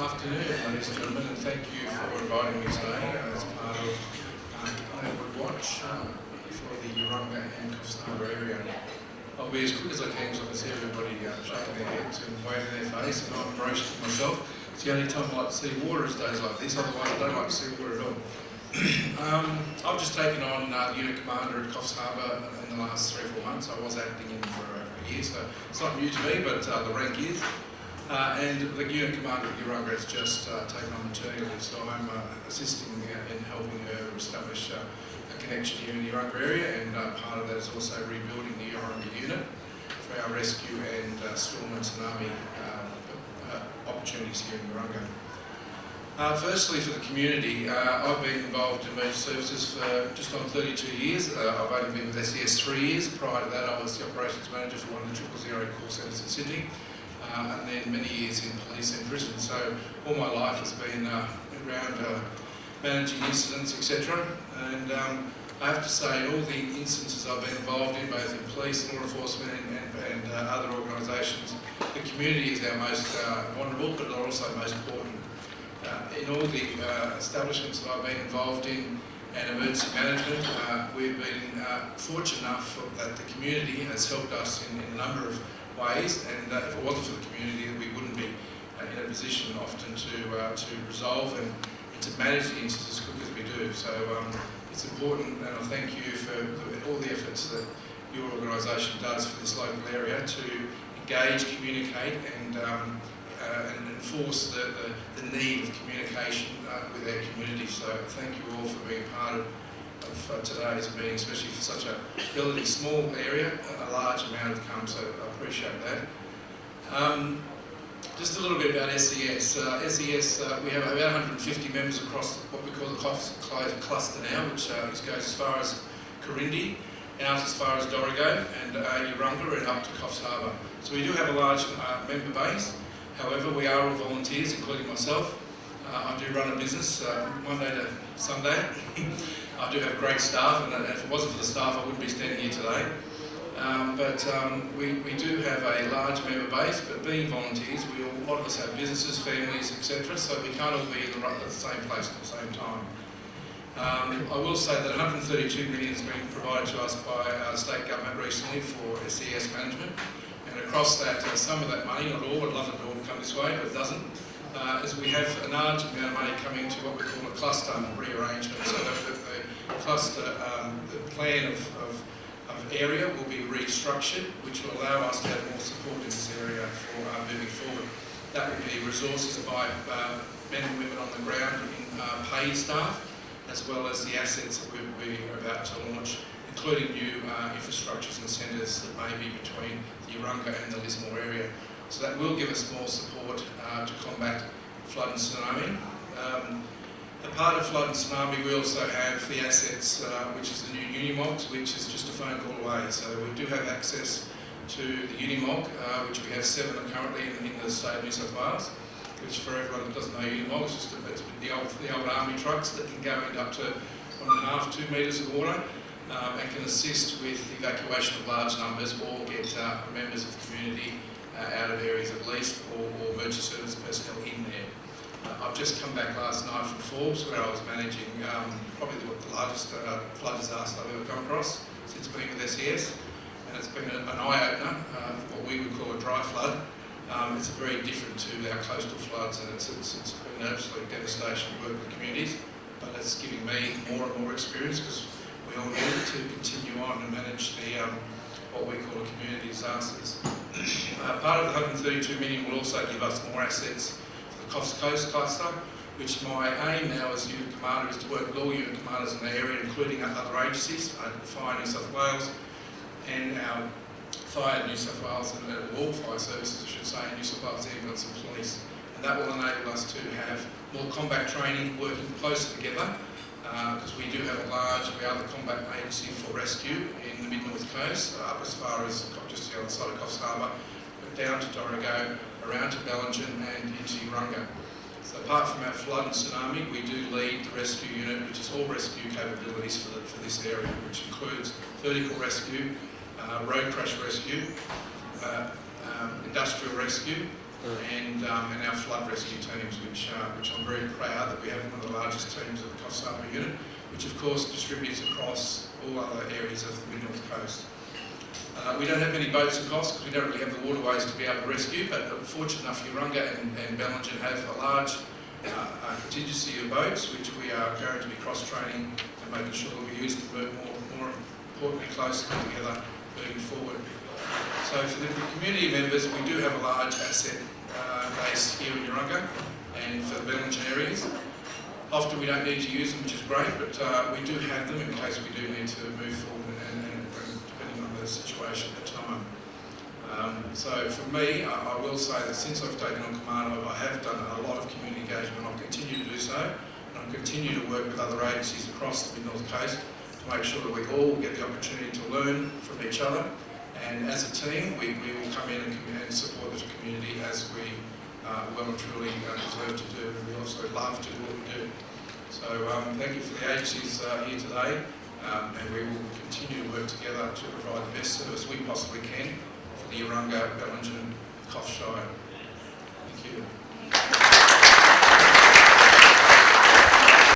afternoon, ladies and gentlemen, and thank you for inviting me today as part of Neighbourhood Watch for the Urunga and Coffs Harbour area. I'll be as quick as I can because I can see everybody shaking their heads and waving their face, and I'm roasting myself. It's the only time I like to see water is days like this, otherwise I don't like to see water at all. I've just taken on the unit commander at Coffs Harbour in the last 3 or 4 months. I was acting in for a year, so it's not new to me, but the rank is. And the unit commander at Urunga has just taken on maternity leave, so I'm assisting in helping her establish a connection here in the Urunga area, and part of that is also rebuilding the Urunga unit for our rescue and storm and tsunami opportunities here in Urunga. Firstly, for the community, I've been involved in emergency services for just on 32 years. I've only been with SES 3 years. Prior to that, I was the operations manager for one of the 000 call centres in Sydney, and then many years in police and prison. So all my life has been around managing incidents, etc. And I have to say, in all the instances I've been involved in, both in police, law enforcement and other organisations, the community is our most vulnerable, but also most important. In all the establishments that I've been involved in and emergency management, we've been fortunate enough that the community has helped us in a number of ways, and if it wasn't for the community, we wouldn't be in a position often to resolve and to manage the incidents as quick as we do. So it's important, and I thank you for all the efforts that your organisation does for this local area to engage, communicate and enforce the need of communication with our community. So thank you all for being part of today's meeting, especially for such a relatively small area. A large amount have come, so I appreciate that. Just a little bit about SES. SES, we have about 150 members across what we call the Coffs cluster now, which goes as far as Corindi, out as far as Dorrigo and Urunga and up to Coffs Harbour. So we do have a large member base. However, we are all volunteers, including myself. I do run a business Monday to Sunday. I do have great staff, and if it wasn't for the staff, I wouldn't be standing here today. We do have a large member base, but being volunteers, a lot of us have businesses, families, etc., so we can't all be in the same place at the same time. I will say that 132 million has been provided to us by our state government recently for SES management, and across that, some of that money, not all, I'd love it all to come this way, but it doesn't. As we have a large amount of money coming to what we call a cluster rearrangement, so that the cluster, the plan of area will be restructured, which will allow us to have more support in this area for moving forward. That will be resources by men and women on the ground in paid staff, as well as the assets that we are about to launch, including new infrastructures and centres that may be between the Urunga and the Lismore area. So that will give us more support to combat flood and tsunami. A part of flood and tsunami, we also have the assets, which is the new Unimog, which is just a phone call away. So we do have access to the Unimog, which we have 7 currently in the state of New South Wales. Which, for everyone that doesn't know Unimog, it's just the old army trucks that can go into up to 1.5 to 2 metres of water, and can assist with the evacuation of large numbers or get members of the community out of areas of least or emergency service personnel in there. I've just come back last night from Forbes, where I was managing probably the largest flood disaster I've ever come across since being with SES, and it's been an eye-opener for what we would call a dry flood. It's very different to our coastal floods, and it's been an absolute devastation to work with communities, but it's giving me more and more experience because we all need to continue on and manage the what we call community disasters. Part of the 132 million will also give us more assets for the Coffs Coast cluster, which my aim now as unit commander is to work with all unit commanders in the area, including other agencies, Fire New South Wales and our Fire New South Wales and all fire services, I should say, New South Wales Ambulance and Police. And that will enable us to have more combat training, working closer together, because we do have we are the combat agency for rescue in the mid-north coast, up as far as just the other side of Coffs Harbour, but down to Dorrigo, around to Bellingen and into Urunga. So apart from our flood and tsunami, we do lead the rescue unit, which is all rescue capabilities for this area, which includes vertical rescue, road crash rescue, industrial rescue, and our flood rescue teams, which I'm very proud that we have one of the largest teams of the Coffs Harbour unit, which of course distributes across all other areas of the Mid-North Coast. We don't have many boats at Coffs because we don't really have the waterways to be able to rescue, but fortunate enough, Urunga and Bellingen have a large contingency of boats, which we are going to be cross-training and making sure that we use them more importantly closely together moving forward. So for the community members, we do have a large asset base here in Urunga and for the Bellingen areas. Often we don't need to use them, which is great, but we do have them in case we do need to move forward and depending on the situation at the time. So for me, I will say that since I've taken on command, I have done a lot of community engagement. I'll continue to do so, and I'll continue to work with other agencies across the Mid-North Coast to make sure that we all get the opportunity to learn from each other. And as a team, we will come in and support the community as we well and truly deserve to do. And we also love to do what we do. So thank you for the agencies here today, and we will continue to work together to provide the best service we possibly can for the Urunga, Bellingen, Coffs Shire. Thank you.